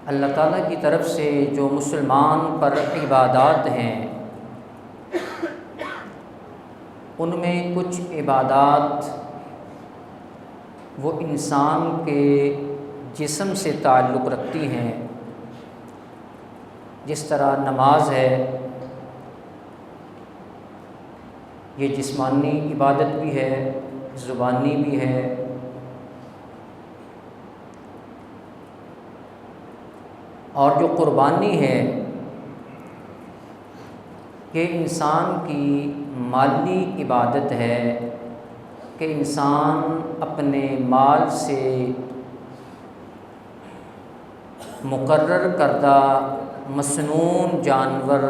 اللہ تعالیٰ کی طرف سے جو مسلمان پر عبادات ہیں ان میں کچھ عبادات وہ انسان کے جسم سے تعلق رکھتی ہیں، جس طرح نماز ہے، یہ جسمانی عبادت بھی ہے، زبانی بھی ہے، اور جو قربانی ہے یہ انسان کی مالی عبادت ہے کہ انسان اپنے مال سے مقرر کردہ مسنون جانور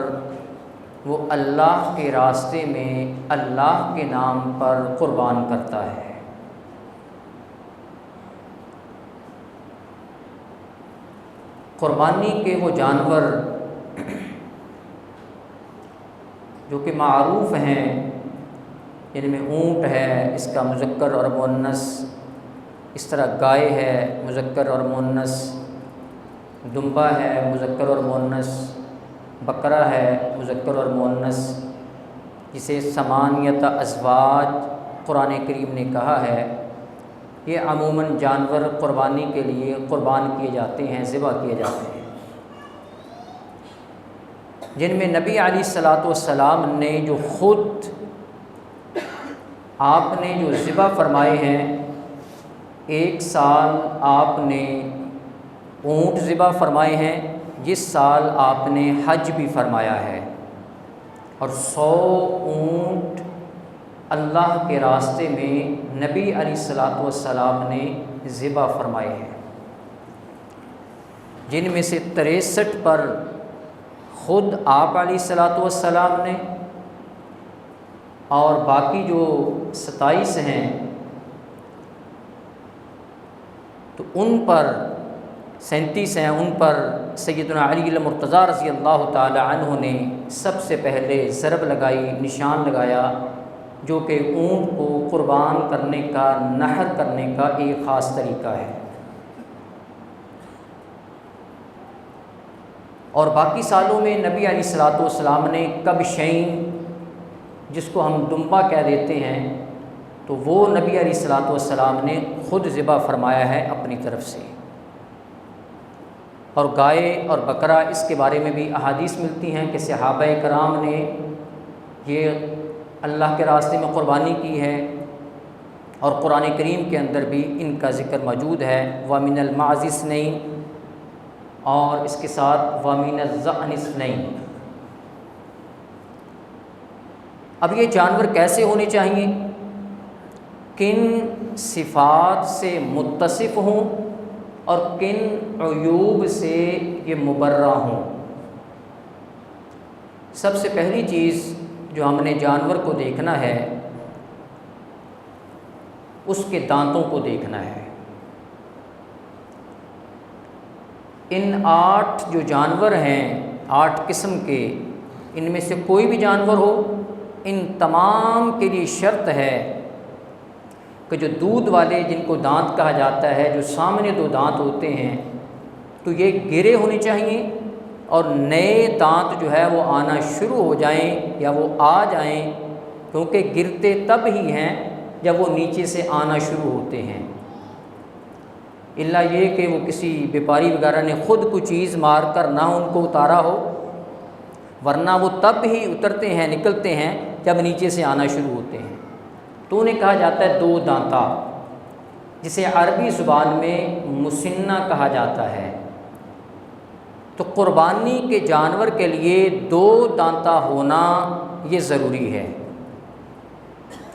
وہ اللہ کے راستے میں اللہ کے نام پر قربان کرتا ہے۔ قربانی کے وہ جانور جو کہ معروف ہیں، جن میں اونٹ ہے، اس کا مذکر اور مؤنث، اس طرح گائے ہے مذکر اور مؤنث، دمبا ہے مذکر اور مؤنث، بکرا ہے مذکر اور مؤنث، جسے ثمانیۃ ازواج قرآن کریم نے کہا ہے۔ یہ عموماً جانور قربانی کے لیے قربان کیے جاتے ہیں، ذبح کیے جاتے ہیں، جن میں نبی علیہ الصلاۃ والسلام نے جو خود آپ نے جو ذبح فرمائے ہیں، ایک سال آپ نے اونٹ ذبح فرمائے ہیں، جس سال آپ نے حج بھی فرمایا ہے، اور 100 اونٹ اللہ کے راستے میں نبی علیہ الصلاۃ والسلام نے ذبح فرمائے ہیں، جن میں سے 63 پر خود آپ علیہ الصلاۃ والسلام نے، اور باقی جو 27 ہیں تو ان پر 37 ہیں، ان پر سیدنا علی المرتضیٰ رضی اللہ تعالی عنہ نے سب سے پہلے ضرب لگائی، نشان لگایا، جو کہ اونٹ کو قربان کرنے کا، نحر کرنے کا ایک خاص طریقہ ہے۔ اور باقی سالوں میں نبی علیہ الصلاۃ والسلام نے کبشین، جس کو ہم دمبا کہہ دیتے ہیں، تو وہ نبی علیہ الصلاۃ والسلام نے خود ذبح فرمایا ہے اپنی طرف سے۔ اور گائے اور بکرا، اس کے بارے میں بھی احادیث ملتی ہیں کہ صحابہ کرام نے یہ اللہ کے راستے میں قربانی کی ہے، اور قرآن کریم کے اندر بھی ان کا ذکر موجود ہے، وَمِنَ الْمَعْزِ اثْنَيْنِ، اور اس کے ساتھ وَمِنَ الظَّأْنِ اثْنَيْنِ۔ اب یہ جانور کیسے ہونے چاہیے، کن صفات سے متصف ہوں اور کن عیوب سے یہ مبرہ ہوں۔ سب سے پہلی چیز جو ہم نے جانور کو دیکھنا ہے، اس کے دانتوں کو دیکھنا ہے۔ ان 8 جو جانور ہیں، 8 قسم کے، ان میں سے کوئی بھی جانور ہو، ان تمام کے لیے شرط ہے کہ جو دودھ والے، جن کو دانت کہا جاتا ہے، جو سامنے 2 دانت ہوتے ہیں، تو یہ گرے ہونے چاہیے، اور نئے دانت جو ہے وہ آنا شروع ہو جائیں یا وہ آ جائیں، کیونکہ گرتے تب ہی ہیں جب وہ نیچے سے آنا شروع ہوتے ہیں، الا یہ کہ وہ کسی بیپاری وغیرہ نے خود کوئی چیز مار کر نہ ان کو اتارا ہو، ورنہ وہ تب ہی اترتے ہیں، نکلتے ہیں جب نیچے سے آنا شروع ہوتے ہیں، تو انہیں کہا جاتا ہے 2 دانتا، جسے عربی زبان میں مسنہ کہا جاتا ہے۔ تو قربانی کے جانور کے لیے 2 دانتا ہونا یہ ضروری ہے،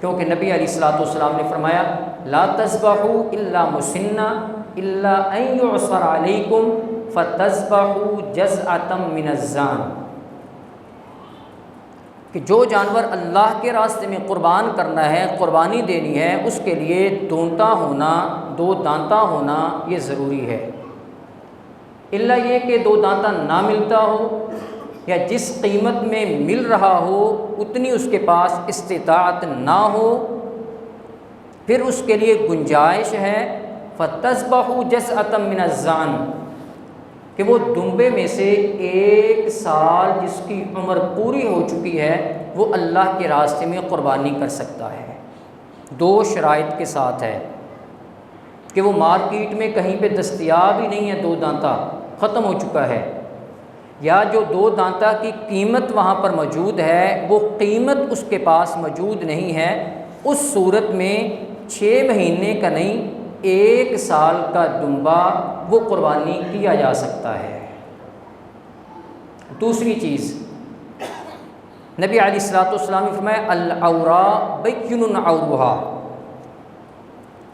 کیونکہ نبی علیہ الصلوۃ والسلام نے فرمایا لا تذبحوا الا مسنہ الا ان يعصر علیکم فتذبحوا جزعۃ من الظان، کہ جو جانور اللہ کے راستے میں قربان کرنا ہے، قربانی دینی ہے، اس کے لیے دونتا ہونا، 2 دانتا ہونا یہ ضروری ہے، الا یہ کہ 2 دانتا نہ ملتا ہو، یا جس قیمت میں مل رہا ہو اتنی اس کے پاس استطاعت نہ ہو، پھر اس کے لیے گنجائش ہے فَتَذْبَحُوا جَزْعَةً مِّنَ الظَّعْن، کہ وہ دمبے میں سے 1 سال جس کی عمر پوری ہو چکی ہے وہ اللہ کے راستے میں قربانی کر سکتا ہے۔ 2 شرائط کے ساتھ ہے کہ وہ مارکیٹ میں کہیں پہ دستیاب ہی نہیں ہے، 2 دانتا ختم ہو چکا ہے، یا جو 2 دانتا کی قیمت وہاں پر موجود ہے وہ قیمت اس کے پاس موجود نہیں ہے، اس صورت میں 6 مہینے کا نہیں 1 سال کا دمبا وہ قربانی کیا جا سکتا ہے۔ دوسری چیز نبی علیہ الصلوۃ والسلام نے فرمایا العوراء بین عورها،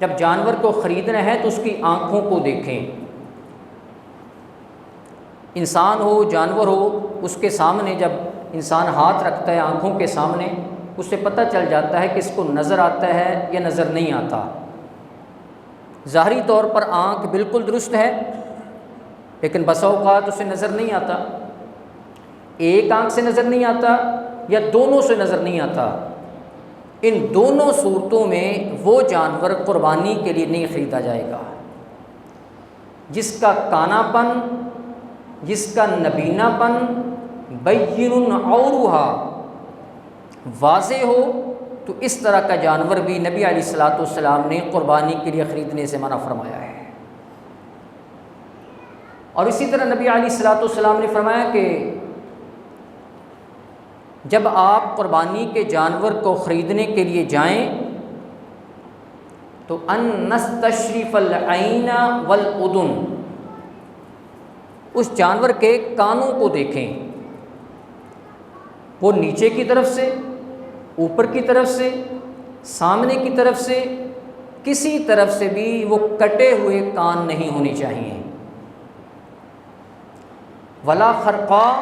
جب جانور کو خریدنا ہے تو اس کی آنکھوں کو دیکھیں، انسان ہو جانور ہو، اس کے سامنے جب انسان ہاتھ رکھتا ہے آنکھوں کے سامنے اس سے پتہ چل جاتا ہے کہ اس کو نظر آتا ہے یا نظر نہیں آتا۔ ظاہری طور پر آنکھ بالکل درست ہے لیکن بسا اوقات اسے نظر نہیں آتا، ایک آنکھ سے نظر نہیں آتا یا دونوں سے نظر نہیں آتا، ان دونوں صورتوں میں وہ جانور قربانی کے لیے نہیں خریدا جائے گا جس کا کانا پن، جس کا نبینا پن بین عورها واضح ہو، تو اس طرح کا جانور بھی نبی علیہ الصلوۃ والسلام نے قربانی کے لیے خریدنے سے منع فرمایا ہے۔ اور اسی طرح نبی علیہ الصلوۃ والسلام نے فرمایا کہ جب آپ قربانی کے جانور کو خریدنے کے لیے جائیں تو ان نستشرف العین والاذن، اس جانور کے کانوں کو دیکھیں، وہ نیچے کی طرف سے، اوپر کی طرف سے، سامنے کی طرف سے، کسی طرف سے بھی وہ کٹے ہوئے کان نہیں ہونے چاہیے، ولا خرقاء،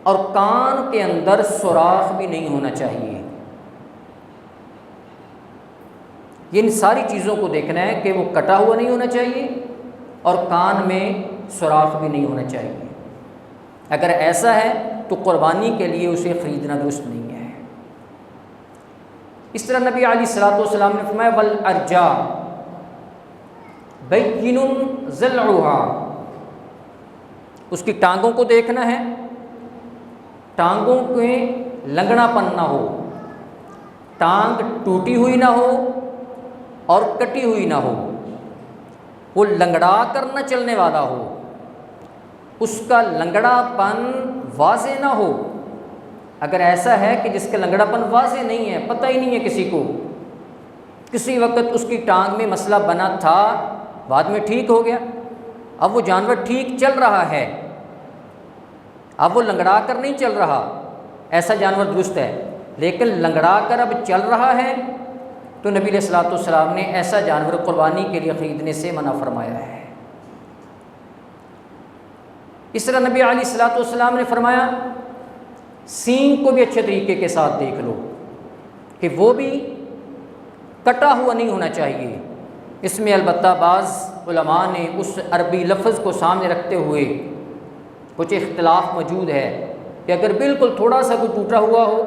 اور کان کے اندر سوراخ بھی نہیں ہونا چاہیے۔ یہ ان ساری چیزوں کو دیکھنا ہے کہ وہ کٹا ہوا نہیں ہونا چاہیے اور کان میں سوراخ بھی نہیں ہونا چاہیے۔ اگر ایسا ہے تو قربانی کے لیے اسے خریدنا درست نہیں ہے۔ اس طرح نبی علیہ الصلوۃ والسلام نے فرمایا والارجاء بین ضلعها، اس کی ٹانگوں کو دیکھنا ہے، ٹانگوں کے لنگڑا پن نہ ہو، ٹانگ ٹوٹی ہوئی نہ ہو اور کٹی ہوئی نہ ہو، وہ لنگڑا کر نہ چلنے والا ہو، اس کا لنگڑا پن واضح نہ ہو۔ اگر ایسا ہے کہ جس کا لنگڑا پن واضح نہیں ہے، پتہ ہی نہیں ہے کسی کو، کسی وقت اس کی ٹانگ میں مسئلہ بنا تھا بعد میں ٹھیک ہو گیا، اب وہ جانور ٹھیک چل رہا ہے، اب وہ لنگڑا کر نہیں چل رہا، ایسا جانور درست ہے، لیکن لنگڑا کر اب چل رہا ہے تو نبی علیہ الصلوۃ والسلام نے ایسا جانور قربانی کے لیے خریدنے سے منع فرمایا ہے۔ اس طرح نبی علیہ الصلوۃ والسلام نے فرمایا سینگ کو بھی اچھے طریقے کے ساتھ دیکھ لو کہ وہ بھی کٹا ہوا نہیں ہونا چاہیے۔ اس میں البتہ بعض علماء نے اس عربی لفظ کو سامنے رکھتے ہوئے کچھ اختلاف موجود ہے کہ اگر بالکل تھوڑا سا کوئی ٹوٹا ہوا ہو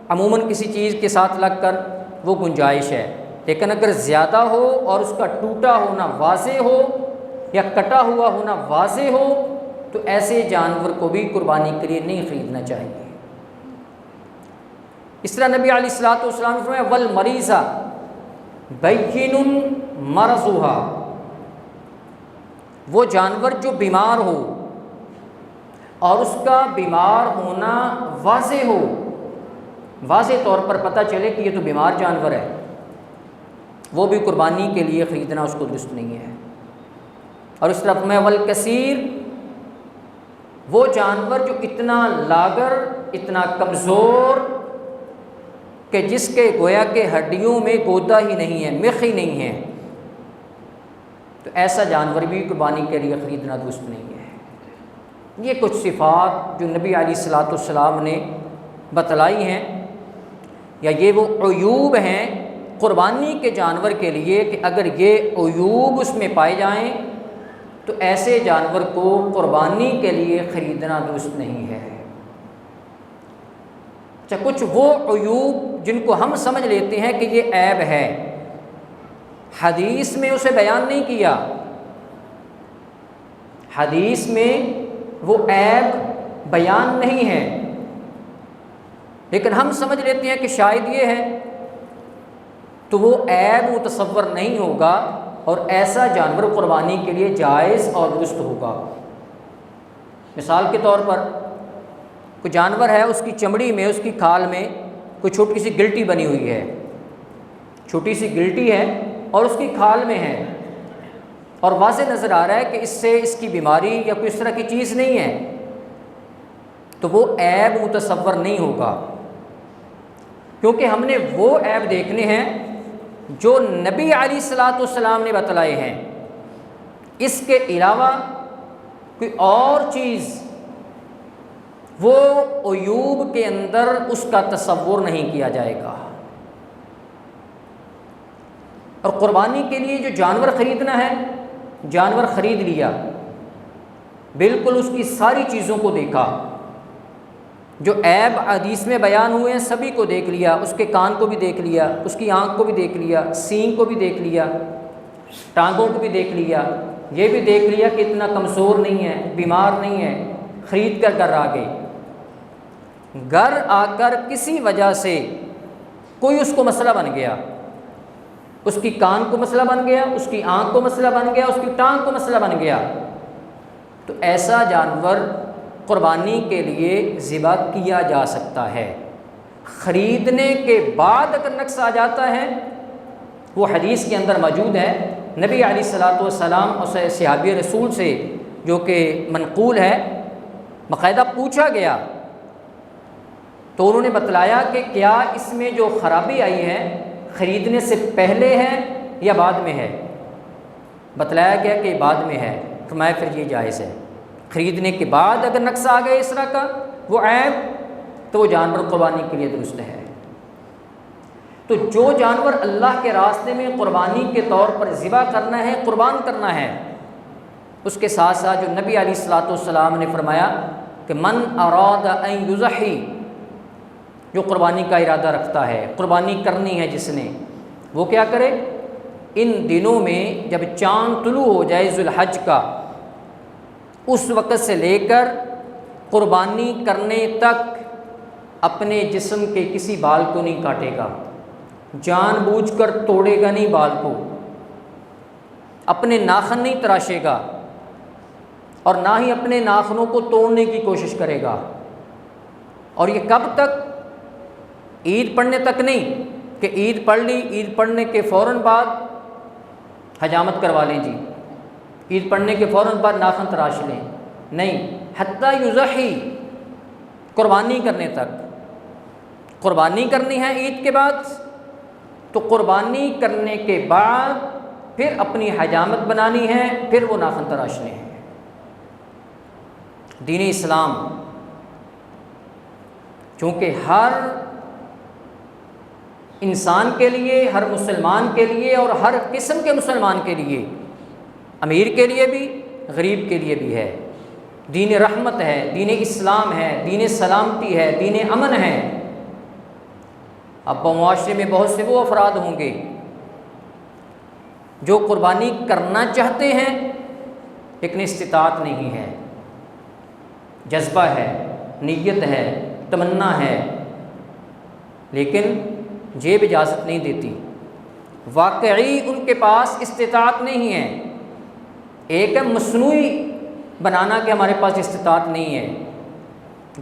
عموماً کسی چیز کے ساتھ لگ کر وہ گنجائش ہے، لیکن اگر زیادہ ہو اور اس کا ٹوٹا ہونا واضح ہو یا کٹا ہوا ہونا واضح ہو تو ایسے جانور کو بھی قربانی کے لیے نہیں خریدنا چاہیے۔ اس طرح نبی علیہ الصلوۃ والسلام نے فرمایا والمریضہ بین مرضها، وہ جانور جو بیمار ہو اور اس کا بیمار ہونا واضح ہو، واضح طور پر پتہ چلے کہ یہ تو بیمار جانور ہے، وہ بھی قربانی کے لیے خریدنا اس کو درست نہیں ہے۔ اور اس طرح میں والکثیر، وہ جانور جو اتنا لاغر، اتنا کمزور کہ جس کے گویا کے ہڈیوں میں گودا ہی نہیں ہے، مخ ہی نہیں ہے، تو ایسا جانور بھی قربانی کے لیے خریدنا درست نہیں ہے۔ یہ کچھ صفات جو نبی علیہ الصلوۃ والسلام نے بتلائی ہیں، یا یہ وہ عیوب ہیں قربانی کے جانور کے لیے کہ اگر یہ عیوب اس میں پائے جائیں تو ایسے جانور کو قربانی کے لیے خریدنا درست نہیں ہے۔ اچھا، کچھ وہ عیوب جن کو ہم سمجھ لیتے ہیں کہ یہ عیب ہے، حدیث میں اسے بیان نہیں کیا، حدیث میں وہ عیب بیان نہیں ہے، لیکن ہم سمجھ لیتے ہیں کہ شاید یہ ہے، تو وہ عیب متصور نہیں ہوگا اور ایسا جانور قربانی کے لیے جائز اور درست ہوگا۔ مثال کے طور پر کوئی جانور ہے، اس کی چمڑی میں، اس کی کھال میں کوئی چھوٹی سی گلٹی بنی ہوئی ہے، چھوٹی سی گلٹی ہے اور اس کی کھال میں ہے، اور واضح نظر آ رہا ہے کہ اس سے اس کی بیماری یا کوئی اس طرح کی چیز نہیں ہے، تو وہ عیب متصور نہیں ہوگا، کیونکہ ہم نے وہ عیب دیکھنے ہیں جو نبی علیہ الصلوۃ والسلام نے بتلائے ہیں۔ اس کے علاوہ کوئی اور چیز وہ عیوب کے اندر اس کا تصور نہیں کیا جائے گا۔ اور قربانی کے لیے جو جانور خریدنا ہے، جانور خرید لیا، بالکل اس کی ساری چیزوں کو دیکھا، جو عیب حدیث میں بیان ہوئے ہیں سبھی کو دیکھ لیا، اس کے کان کو بھی دیکھ لیا، اس کی آنکھ کو بھی دیکھ لیا، سینگ کو بھی دیکھ لیا، ٹانگوں کو بھی دیکھ لیا، یہ بھی دیکھ لیا کہ اتنا کمزور نہیں ہے، بیمار نہیں ہے، خرید کر گھر آ گئے۔ گھر آ کر کسی وجہ سے کوئی اس کو مسئلہ بن گیا، اس کی کان کو مسئلہ بن گیا، اس کی آنکھ کو مسئلہ بن گیا، اس کی ٹانگ کو مسئلہ بن گیا، تو ایسا جانور قربانی کے لیے ذبح کیا جا سکتا ہے۔ خریدنے کے بعد اگر نقص آ جاتا ہے، وہ حدیث کے اندر موجود ہے، نبی علیہ الصلوۃ والسلام اور صحابی رسول سے جو کہ منقول ہے، باقاعدہ پوچھا گیا تو انہوں نے بتلایا کہ کیا اس میں جو خرابی آئی ہے خریدنے سے پہلے ہے یا بعد میں ہے؟ بتلایا گیا کہ بعد میں ہے، فرمایا پھر یہ جائز ہے۔ خریدنے کے بعد اگر نقص آ گئے اس طرح کا وہ عیب، تو وہ جانور قربانی کے لیے درست ہے۔ تو جو جانور اللہ کے راستے میں قربانی کے طور پر ذبح کرنا ہے، قربان کرنا ہے، اس کے ساتھ ساتھ جو نبی علیہ الصلوۃ والسلام نے فرمایا کہ من اراد ان یضحی، جو قربانی کا ارادہ رکھتا ہے، قربانی کرنی ہے جس نے، وہ کیا کرے؟ ان دنوں میں جب چاند طلوع ہو جائے ذو الحج کا، اس وقت سے لے کر قربانی کرنے تک اپنے جسم کے کسی بال کو نہیں کاٹے گا، جان بوجھ کر توڑے گا نہیں بال کو، اپنے ناخن نہیں تراشے گا، اور نہ ہی اپنے ناخنوں کو توڑنے کی کوشش کرے گا۔ اور یہ کب تک؟ عید پڑھنے تک نہیں کہ عید پڑھ لی، عید پڑھنے کے فوراً بعد حجامت کروا لیں جی، عید پڑھنے کے فوراً بعد ناخن تراش لیں، نہیں، حتیٰ یضحی، قربانی کرنے تک۔ قربانی کرنی ہے عید کے بعد، تو قربانی کرنے کے بعد پھر اپنی حجامت بنانی ہے، پھر وہ ناخن تراشنے ہیں۔ دین اسلام چونکہ ہر انسان کے لیے، ہر مسلمان کے لیے اور ہر قسم کے مسلمان کے لیے، امیر کے لیے بھی، غریب کے لیے بھی ہے، دین رحمت ہے، دین اسلام ہے، دین سلامتی ہے، دین امن ہے۔ اب معاشرے میں بہت سے وہ افراد ہوں گے جو قربانی کرنا چاہتے ہیں لیکن استطاعت نہیں ہے، جذبہ ہے، نیت ہے، تمنا ہے، لیکن جیب اجازت نہیں دیتی، واقعی ان کے پاس استطاعت نہیں ہے۔ ایک ہے مصنوعی بنانا کہ ہمارے پاس استطاعت نہیں ہے،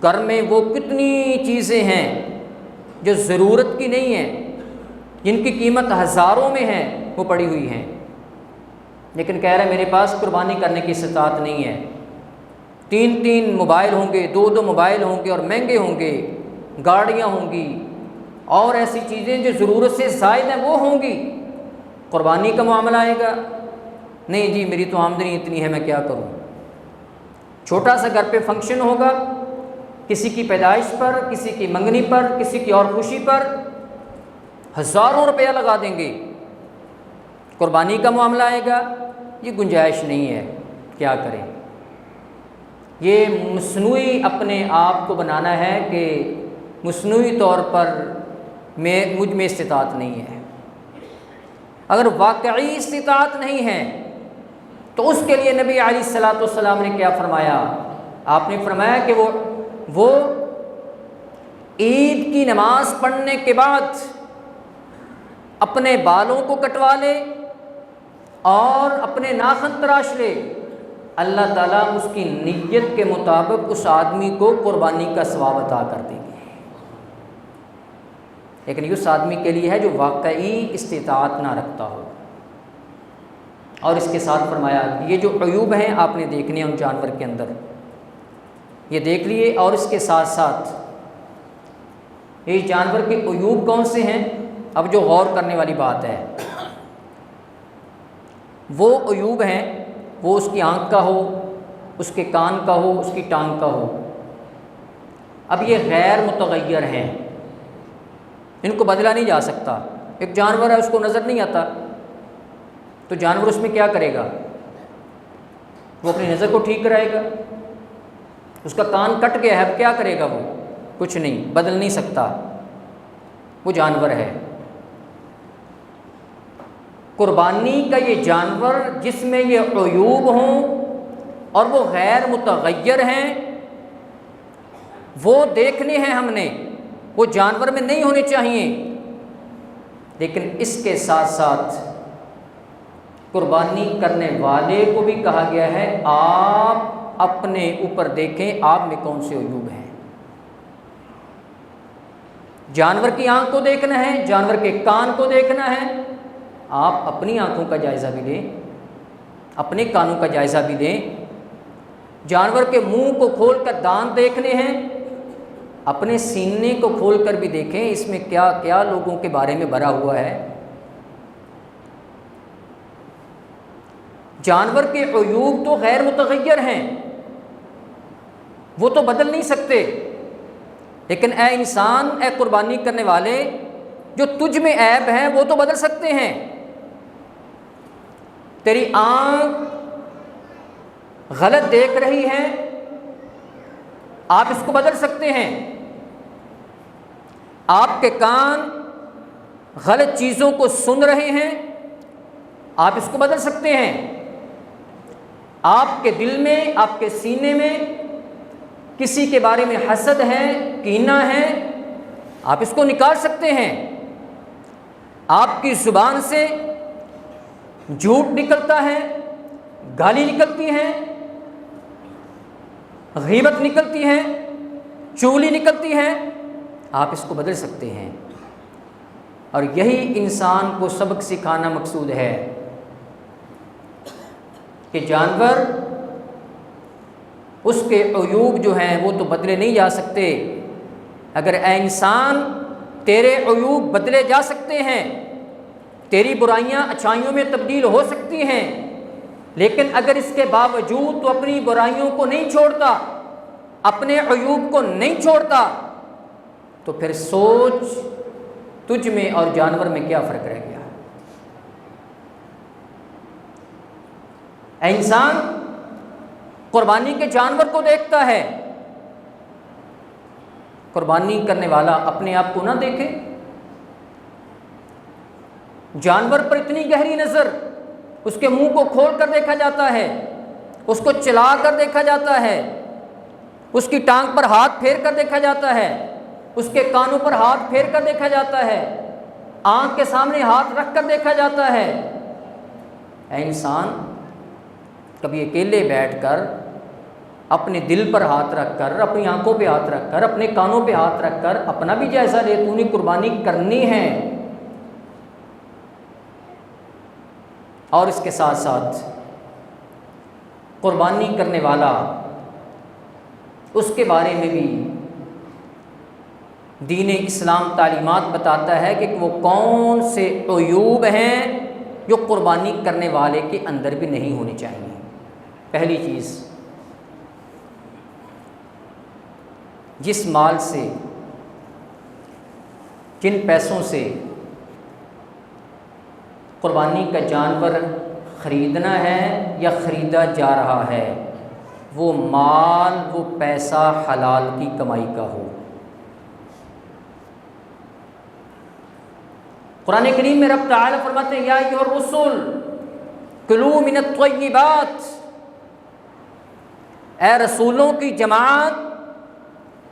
گھر میں وہ کتنی چیزیں ہیں جو ضرورت کی نہیں ہیں، جن کی قیمت ہزاروں میں ہے، وہ پڑی ہوئی ہیں، لیکن کہہ رہے میرے پاس قربانی کرنے کی استطاعت نہیں ہے۔ 3 موبائل ہوں گے، 2 موبائل ہوں گے اور مہنگے ہوں گے، گاڑیاں ہوں گی اور ایسی چیزیں جو ضرورت سے زائد ہیں وہ ہوں گی، قربانی کا معاملہ آئے گا، نہیں جی میری تو آمدنی اتنی ہے، میں کیا کروں۔ چھوٹا سا گھر پہ فنکشن ہوگا، کسی کی پیدائش پر، کسی کی منگنی پر، کسی کی اور خوشی پر ہزاروں روپیہ لگا دیں گے، قربانی کا معاملہ آئے گا، یہ گنجائش نہیں ہے، کیا کریں۔ یہ مصنوعی اپنے آپ کو بنانا ہے کہ مصنوعی طور پر مجھ میں استطاعت نہیں ہے۔ اگر واقعی استطاعت نہیں ہے تو اس کے لیے نبی علیہ الصلوۃ والسلام نے کیا فرمایا؟ آپ نے فرمایا کہ وہ عید کی نماز پڑھنے کے بعد اپنے بالوں کو کٹوا لے اور اپنے ناخن تراش لے، اللہ تعالیٰ اس کی نیت کے مطابق اس آدمی کو قربانی کا ثواب عطا کر دیں گے۔ لیکن یہ اس آدمی کے لیے ہے جو واقعی استطاعت نہ رکھتا ہو۔ اور اس کے ساتھ فرمایا یہ جو عیوب ہیں آپ نے دیکھنے ہیں ان جانور کے اندر، یہ دیکھ لیے، اور اس کے ساتھ ساتھ یہ جانور کے عیوب کون سے ہیں؟ اب جو غور کرنے والی بات ہے، وہ عیوب ہیں، وہ اس کی آنکھ کا ہو، اس کے کان کا ہو، اس کی ٹانگ کا ہو۔ اب یہ غیر متغیر ہیں، ان کو بدلا نہیں جا سکتا۔ ایک جانور ہے، اس کو نظر نہیں آتا، تو جانور اس میں کیا کرے گا؟ وہ اپنی نظر کو ٹھیک کرائے گا۔ اس کا کان کٹ گیا ہے، اب کیا کرے گا؟ وہ کچھ نہیں، بدل نہیں سکتا، وہ جانور ہے۔ قربانی کا یہ جانور جس میں یہ عیوب ہوں اور وہ غیر متغیر ہیں، وہ دیکھنے ہیں ہم نے، وہ جانور میں نہیں ہونے چاہیے۔ لیکن اس کے ساتھ ساتھ قربانی کرنے والے کو بھی کہا گیا ہے آپ اپنے اوپر دیکھیں آپ میں کون سے عیوب ہیں۔ جانور کی آنکھ کو دیکھنا ہے، جانور کے کان کو دیکھنا ہے، آپ اپنی آنکھوں کا جائزہ بھی لیں، اپنے کانوں کا جائزہ بھی لیں۔ جانور کے منہ کو کھول کر دانت دیکھنے ہیں، اپنے سینے کو کھول کر بھی دیکھیں اس میں کیا کیا لوگوں کے بارے میں بھرا ہوا ہے۔ جانور کے عیوب تو غیر متغیر ہیں، وہ تو بدل نہیں سکتے، لیکن اے انسان، اے قربانی کرنے والے، جو تجھ میں عیب ہیں وہ تو بدل سکتے ہیں۔ تیری آنکھ غلط دیکھ رہی ہے، آپ اس کو بدل سکتے ہیں۔ آپ کے کان غلط چیزوں کو سن رہے ہیں، آپ اس کو بدل سکتے ہیں۔ آپ کے دل میں، آپ کے سینے میں کسی کے بارے میں حسد ہے، کینہ ہے، آپ اس کو نکال سکتے ہیں۔ آپ کی زبان سے جھوٹ نکلتا ہے، گالی نکلتی ہے، غیبت نکلتی ہے، چغلی نکلتی ہے، آپ اس کو بدل سکتے ہیں۔ اور یہی انسان کو سبق سکھانا مقصود ہے کہ جانور اس کے عیوب جو ہیں وہ تو بدلے نہیں جا سکتے۔ اگر اے انسان تیرے عیوب بدلے جا سکتے ہیں، تیری برائیاں اچھائیوں میں تبدیل ہو سکتی ہیں، لیکن اگر اس کے باوجود تو اپنی برائیوں کو نہیں چھوڑتا، اپنے عیوب کو نہیں چھوڑتا، تو پھر سوچ تجھ میں اور جانور میں کیا فرق رہ گیا۔ اے انسان قربانی کے جانور کو دیکھتا ہے، قربانی کرنے والا اپنے آپ کو نہ دیکھے۔ جانور پر اتنی گہری نظر، اس کے منہ کو کھول کر دیکھا جاتا ہے، اس کو چلا کر دیکھا جاتا ہے، اس کی ٹانگ پر ہاتھ پھیر کر دیکھا جاتا ہے، اس کے کانوں پر ہاتھ پھیر کر دیکھا جاتا ہے، آنکھ کے سامنے ہاتھ رکھ کر دیکھا جاتا ہے۔ اے انسان، کبھی اکیلے بیٹھ کر اپنے دل پر ہاتھ رکھ کر، اپنی آنکھوں پہ ہاتھ رکھ کر، اپنے کانوں پہ ہاتھ رکھ کر اپنا بھی جائزہ لے، تو نے قربانی کرنی ہے۔ اور اس کے ساتھ ساتھ قربانی کرنے والا، اس کے بارے میں بھی دین اسلام تعلیمات بتاتا ہے کہ وہ کون سے عیوب ہیں جو قربانی کرنے والے کے اندر بھی نہیں ہونی چاہیے۔ پہلی چیز، جس مال سے، جن پیسوں سے قربانی کا جانور خریدنا ہے یا خریدا جا رہا ہے، وہ مال، وہ پیسہ حلال کی کمائی کا ہو۔ قرآن کریم میں رب تعالیٰ فرماتے ہیں یا ایھا الرسل کلوا من الطیبات، اے رسولوں کی جماعت،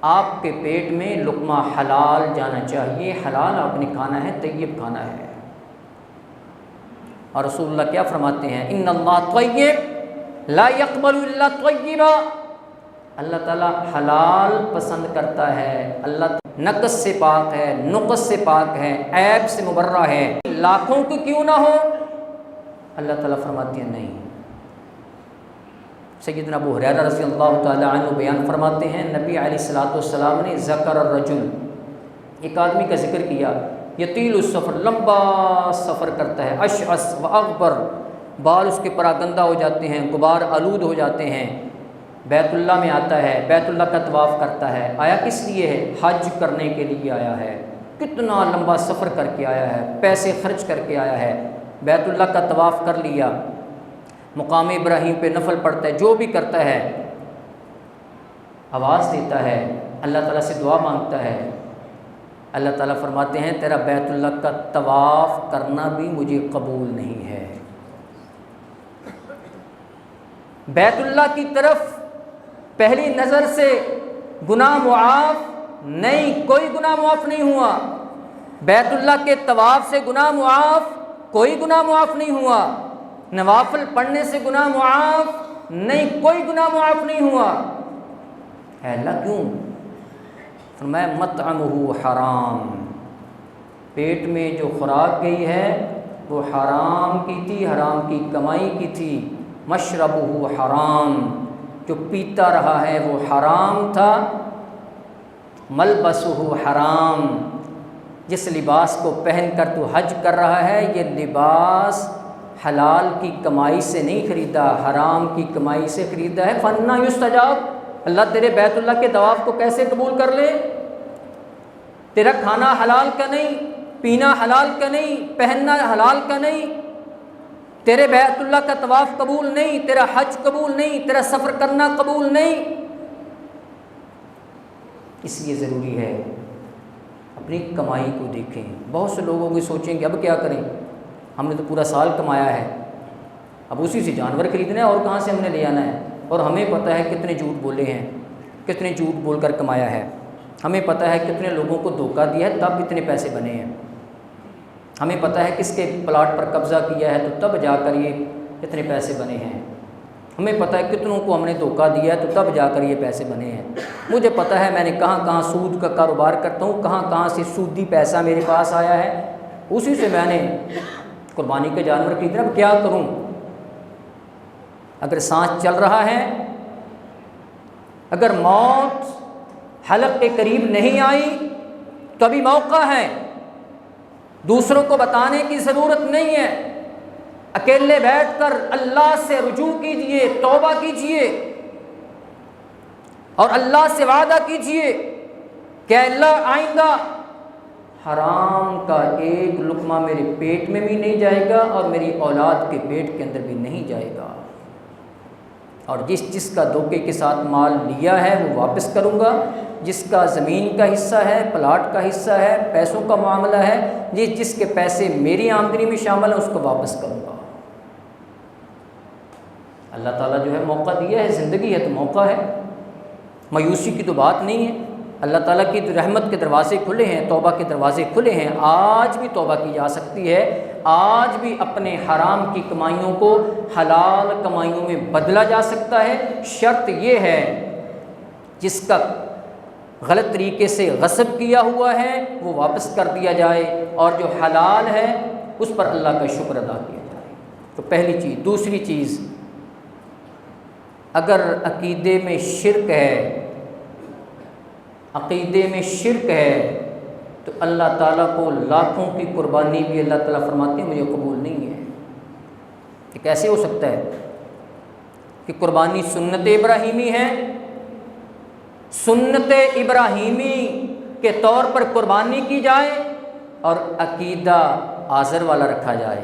آپ کے پیٹ میں لقمہ حلال جانا چاہیے، حلال آپ نے کھانا ہے، طیب کھانا ہے۔ اور رسول اللہ کیا فرماتے ہیں؟ ان اللہ طیب لا يقبل الا طیبا، اللہ تعالیٰ حلال پسند کرتا ہے، اللہ نقص سے پاک ہے، نقص سے پاک ہے، عیب سے مبرہ ہے، لاکھوں کی کیوں نہ ہو، اللہ تعالیٰ فرماتے ہیں نہیں۔ سیدنا ابو ہریرہ رضی اللہ تعالیٰ عنہ بیان فرماتے ہیں، نبی علیہ الصلوۃ والسلام نے ذکر الرجل، ایک آدمی کا ذکر کیا، یطیل السفر، لمبا سفر کرتا ہے، اشعث و اغبر، بال اس کے پراگندہ ہو جاتے ہیں، غبار آلود ہو جاتے ہیں، بیت اللہ میں آتا ہے، بیت اللہ کا طواف کرتا ہے، آیا کس لیے ہے؟ حج کرنے کے لیے آیا ہے، کتنا لمبا سفر کر کے آیا ہے، پیسے خرچ کر کے آیا ہے، بیت اللہ کا طواف کر لیا، مقام ابراہیم پہ نفل پڑھتا ہے، جو بھی کرتا ہے، آواز دیتا ہے، اللہ تعالیٰ سے دعا مانگتا ہے، اللہ تعالیٰ فرماتے ہیں تیرا بیت اللہ کا طواف کرنا بھی مجھے قبول نہیں ہے۔ بیت اللہ کی طرف پہلی نظر سے گناہ معاف نہیں، کوئی گناہ معاف نہیں ہوا، بیت اللہ کے طواف سے گناہ معاف، کوئی گناہ معاف نہیں ہوا، نوافل پڑھنے سے گناہ معاف نہیں، کوئی گناہ معاف نہیں ہوا، ہے اللہ کیوں؟ فرمایا مطعمہ حرام، پیٹ میں جو خوراک گئی ہے وہ حرام کی تھی، حرام کی کمائی کی تھی، مشربہ حرام، جو پیتا رہا ہے وہ حرام تھا، ملبسہ حرام، جس لباس کو پہن کر تو حج کر رہا ہے یہ لباس حلال کی کمائی سے نہیں خریدا، حرام کی کمائی سے خریدا ہے، فَأَنَّىٰ يُسْتَجَابُ، اللہ تیرے بیت اللہ کے طواف کو کیسے قبول کر لے؟ تیرا کھانا حلال کا نہیں، پینا حلال کا نہیں، پہننا حلال کا نہیں، تیرے بیت اللہ کا طواف قبول نہیں، تیرا حج قبول نہیں، تیرا سفر کرنا قبول نہیں۔ اس لیے ضروری ہے اپنی کمائی کو دیکھیں۔ بہت سے لوگوں کو سوچیں کہ اب کیا کریں، ہم نے تو پورا سال کمایا ہے، اب اسی سے جانور خریدنا ہے اور کہاں سے ہم نے لے آنا ہے، اور ہمیں پتہ ہے کتنے جھوٹ بولے ہیں، کتنے جھوٹ بول کر کمایا ہے، ہمیں پتہ ہے کتنے لوگوں کو دھوکہ دیا ہے تب اتنے پیسے بنے ہیں، ہمیں پتہ ہے کس کے پلاٹ پر قبضہ کیا ہے تو تب جا کر یہ اتنے پیسے بنے ہیں، ہمیں پتہ ہے کتنوں کو ہم نے دھوکہ دیا ہے تو تب جا کر یہ پیسے بنے ہیں، مجھے پتہ ہے میں نے کہاں کہاں سود کا کاروبار کرتا ہوں، کہاں کہاں سے سودی پیسہ میرے پاس آیا ہے، اسی سے میں نے قربانی کے جانور خریدنا، اب کیا کروں؟ اگر سانس چل رہا ہے، اگر موت حلق کے قریب نہیں آئی تو ابھی موقع ہے، دوسروں کو بتانے کی ضرورت نہیں ہے، اکیلے بیٹھ کر اللہ سے رجوع کیجئے، توبہ کیجئے اور اللہ سے وعدہ کیجئے کہ اللہ آئندہ حرام کا ایک لقمہ میرے پیٹ میں بھی نہیں جائے گا اور میری اولاد کے پیٹ کے اندر بھی نہیں جائے گا، اور جس کا دھوکے کے ساتھ مال لیا ہے وہ واپس کروں گا، جس کا زمین کا حصہ ہے، پلاٹ کا حصہ ہے، پیسوں کا معاملہ ہے، جس کے پیسے میری آمدنی میں شامل ہیں اس کو واپس کروں گا۔ اللہ تعالیٰ جو ہے موقع دیا ہے، زندگی ہے تو موقع ہے، مایوسی کی تو بات نہیں ہے، اللہ تعالیٰ کی رحمت کے دروازے کھلے ہیں، توبہ کے دروازے کھلے ہیں، آج بھی توبہ کی جا سکتی ہے، آج بھی اپنے حرام کی کمائیوں کو حلال کمائیوں میں بدلا جا سکتا ہے، شرط یہ ہے جس کا غلط طریقے سے غصب کیا ہوا ہے وہ واپس کر دیا جائے اور جو حلال ہے اس پر اللہ کا شکر ادا کیا جائے، تو پہلی چیز۔ دوسری چیز، اگر عقیدے میں شرک ہے، عقیدے میں شرک ہے تو اللہ تعالیٰ کو لاکھوں کی قربانی بھی اللہ تعالیٰ فرماتے ہیں مجھے قبول نہیں ہے۔ یہ کیسے ہو سکتا ہے کہ قربانی سنت ابراہیمی ہے، سنت ابراہیمی کے طور پر قربانی کی جائے اور عقیدہ آزر والا رکھا جائے؟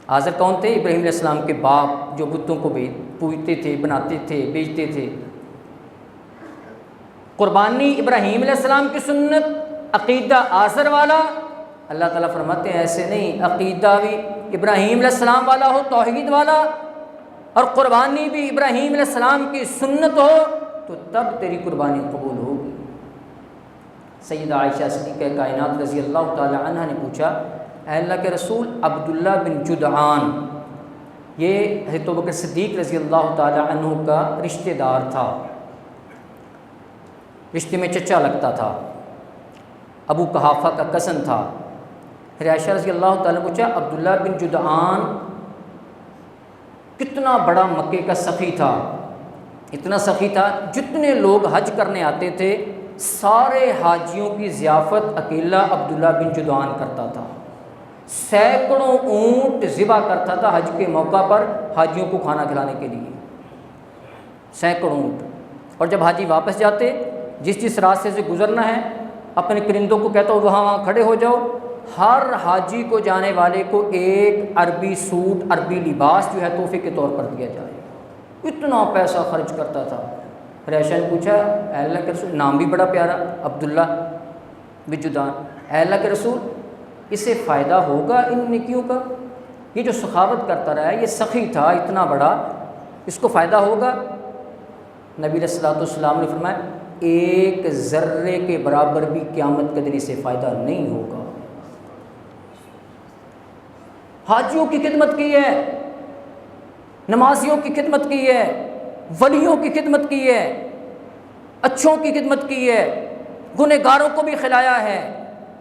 آزر کون تھے؟ ابراہیم علیہ السلام کے باپ، جو بتوں کو پوجتے تھے، بناتے تھے، بیچتے تھے۔ قربانی ابراہیم علیہ السلام کی سنت، عقیدہ آزر والا، اللہ تعالیٰ فرماتے ہیں ایسے نہیں، عقیدہ بھی ابراہیم علیہ السلام والا ہو، توحید والا، اور قربانی بھی ابراہیم علیہ السلام کی سنت ہو، تو تب تیری قربانی قبول ہوگی۔ سیدہ عائشہ صدیقہ کائنات رضی اللہ تعالی عنہ نے پوچھا، اے اللہ کے رسول، عبداللہ بن جدعان، یہ حضرت ابوبکر صدیق رضی اللہ تعالی عنہ کا رشتہ دار تھا، رشتے میں چچا لگتا تھا، ابو قحافہ کا کزن تھا۔ پھر عائشہ رضی اللہ تعالیٰ نے پوچھا، عبداللہ بن جدعان کتنا بڑا مکے کا سخی تھا، اتنا سخی تھا جتنے لوگ حج کرنے آتے تھے سارے حاجیوں کی ضیافت اکیلا عبداللہ بن جدعان کرتا تھا، سینکڑوں اونٹ ذبح کرتا تھا حج کے موقع پر حاجیوں کو کھانا کھلانے کے لیے، سینکڑوں اونٹ۔ اور جب حاجی واپس جاتے، جس راستے سے گزرنا ہے اپنے کرندوں کو کہتا ہو وہاں کھڑے ہو جاؤ، ہر حاجی کو جانے والے کو ایک عربی سوٹ، عربی لباس جو ہے تحفے کے طور پر دیا جائے، اتنا پیسہ خرچ کرتا تھا۔ پھر عائشہ نے پوچھا، اے اللہ کے رسول، نام بھی بڑا پیارا، عبداللہ بن جدعان، اے اللہ کے رسول، اسے فائدہ ہوگا ان نیکیوں کا؟ یہ جو سخاوت کرتا رہا ہے، یہ سخی تھا اتنا بڑا، اس کو فائدہ ہوگا؟ نبی علیہ الصلوۃ والسلام نے فرمایا، ایک ذرے کے برابر بھی قیامت کے دن اسے فائدہ نہیں ہوگا۔ حاجیوں کی خدمت کی ہے، نمازیوں کی خدمت کی ہے، ولیوں کی خدمت کی ہے، اچھوں کی خدمت کی ہے، گنہگاروں کو بھی کھلایا ہے،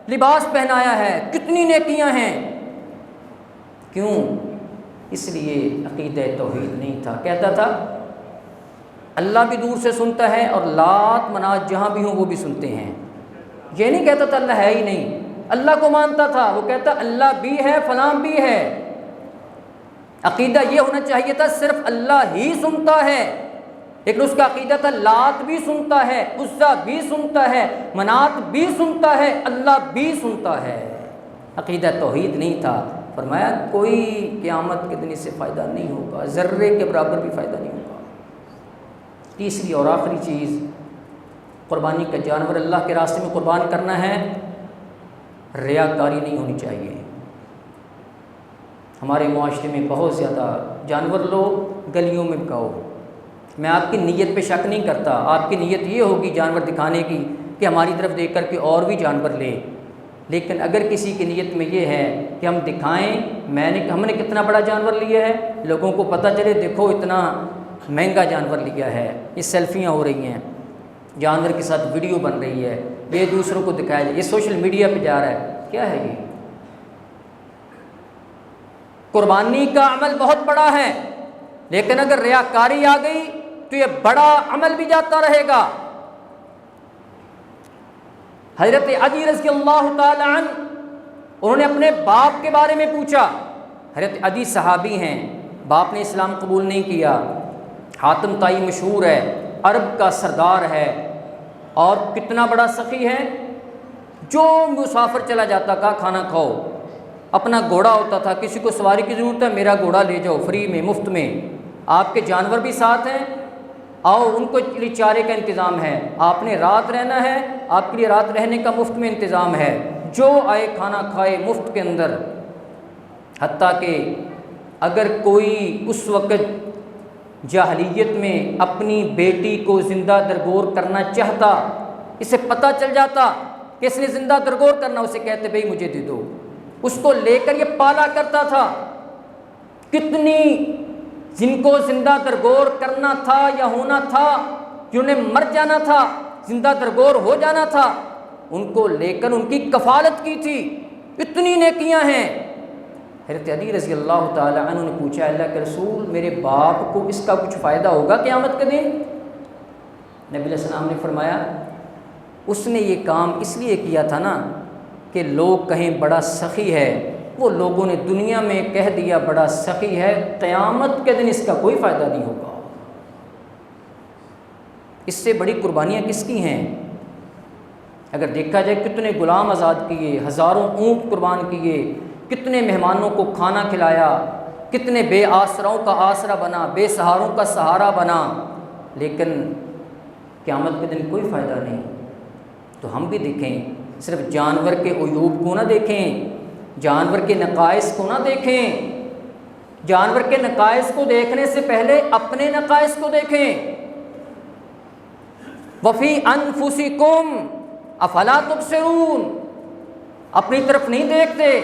لباس پہنایا ہے، کتنی نیکیاں ہیں۔ کیوں؟ اس لیے عقیدہ توحید نہیں تھا۔ کہتا تھا اللہ بھی دور سے سنتا ہے اور لات منات جہاں بھی ہوں وہ بھی سنتے ہیں، یہ نہیں کہتا تھا اللہ ہے ہی نہیں، اللہ کو مانتا تھا، وہ کہتا اللہ بھی ہے، فلاں بھی ہے۔ عقیدہ یہ ہونا چاہیے تھا صرف اللہ ہی سنتا ہے، لیکن اس کا عقیدہ تھا لات بھی سنتا ہے، عزا بھی سنتا ہے، منات بھی سنتا ہے، اللہ بھی سنتا ہے۔ عقیدہ توحید نہیں تھا۔ فرمایا کوئی قیامت کے دن اس سے فائدہ نہیں ہوگا، ذرے کے برابر بھی فائدہ نہیں ہوگا۔ تیسری اور آخری چیز، قربانی کا جانور اللہ کے راستے میں قربان کرنا ہے، ریاکاری نہیں ہونی چاہیے۔ ہمارے معاشرے میں بہت زیادہ جانور لو، گلیوں میں بکاؤ۔ میں آپ کی نیت پہ شک نہیں کرتا، آپ کی نیت یہ ہوگی جانور دکھانے کی کہ ہماری طرف دیکھ کر کے اور بھی جانور لے، لیکن اگر کسی کی نیت میں یہ ہے کہ ہم دکھائیں ہم نے کتنا بڑا جانور لیا ہے، لوگوں کو پتہ چلے دیکھو اتنا مہنگا جانور لیا ہے، یہ سیلفیاں ہو رہی ہیں، جانور کے ساتھ ویڈیو بن رہی ہے، یہ دوسروں کو دکھایا جائے، یہ سوشل میڈیا پہ جا رہا ہے، کیا ہے یہ؟ قربانی کا عمل بہت بڑا ہے، لیکن اگر ریاکاری آ گئی تو یہ بڑا عمل بھی جاتا رہے گا۔ حضرت علی رضی اللہ تعالی عنہ، انہوں نے اپنے باپ کے بارے میں پوچھا۔ حضرت علی صحابی ہیں، باپ نے اسلام قبول نہیں کیا، حاتم طائی مشہور ہے، عرب کا سردار ہے اور کتنا بڑا سخی ہے، جو مسافر چلا جاتا کہا کھانا کھاؤ، اپنا گھوڑا ہوتا تھا، کسی کو سواری کی ضرورت ہے میرا گھوڑا لے جاؤ فری میں، مفت میں، آپ کے جانور بھی ساتھ ہیں، آؤ ان کو چارے کا انتظام ہے، آپ نے رات رہنا ہے، آپ کے لیے رات رہنے کا مفت میں انتظام ہے، جو آئے کھانا کھائے مفت کے اندر۔ حتیٰ کہ اگر کوئی اس وقت جاہلیت میں اپنی بیٹی کو زندہ درگور کرنا چاہتا، اسے پتہ چل جاتا کہ اس نے زندہ درگور کرنا، اسے کہتے بھئی مجھے دے دو، اس کو لے کر یہ پالا کرتا تھا۔ کتنی جن کو زندہ درگور کرنا تھا یا ہونا تھا، جنہیں مر جانا تھا، زندہ درگور ہو جانا تھا، ان کو لے کر ان کی کفالت کی تھی، اتنی نیکیاں ہیں۔ حضرت علی رضی اللہ تعالی عنہ نے پوچھا، اللہ کے رسول میرے باپ کو اس کا کچھ فائدہ ہوگا قیامت کے دن؟ نبی علیہ السلام نے فرمایا اس نے یہ کام اس لیے کیا تھا نا کہ لوگ کہیں بڑا سخی ہے، وہ لوگوں نے دنیا میں کہہ دیا بڑا سخی ہے، قیامت کے دن اس کا کوئی فائدہ نہیں ہوگا۔ اس سے بڑی قربانیاں کس کی ہیں؟ اگر دیکھا جائے کتنے غلام آزاد کیے، ہزاروں اونٹ قربان کیے، کتنے مہمانوں کو کھانا کھلایا، کتنے بے آسراؤں کا آسرا بنا، بے سہاروں کا سہارا بنا، لیکن قیامت کے دن کوئی فائدہ نہیں۔ تو ہم بھی دیکھیں، صرف جانور کے عیوب کو نہ دیکھیں، جانور کے نقائص کو نہ دیکھیں، جانور کے نقائص کو دیکھنے سے پہلے اپنے نقائص کو دیکھیں۔ وفی انفسکم افلا تبصرون، اپنی طرف نہیں دیکھتے،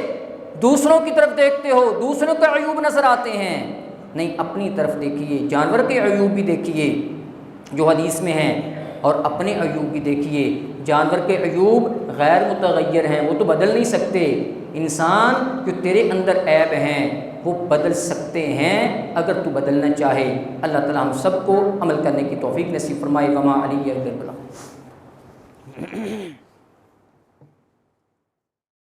دوسروں کی طرف دیکھتے ہو، دوسروں کے عیوب نظر آتے ہیں، نہیں اپنی طرف دیکھیے، جانور کے عیوب بھی دیکھیے جو حدیث میں ہیں، اور اپنے عیوب بھی دیکھیے۔ جانور کے عیوب غیر متغیر ہیں، وہ تو بدل نہیں سکتے، انسان جو تیرے اندر عیب ہیں وہ بدل سکتے ہیں اگر تو بدلنا چاہے۔ اللہ تعالیٰ ہم سب کو عمل کرنے کی توفیق نصیب فرمائے۔ وما علی البلاغ۔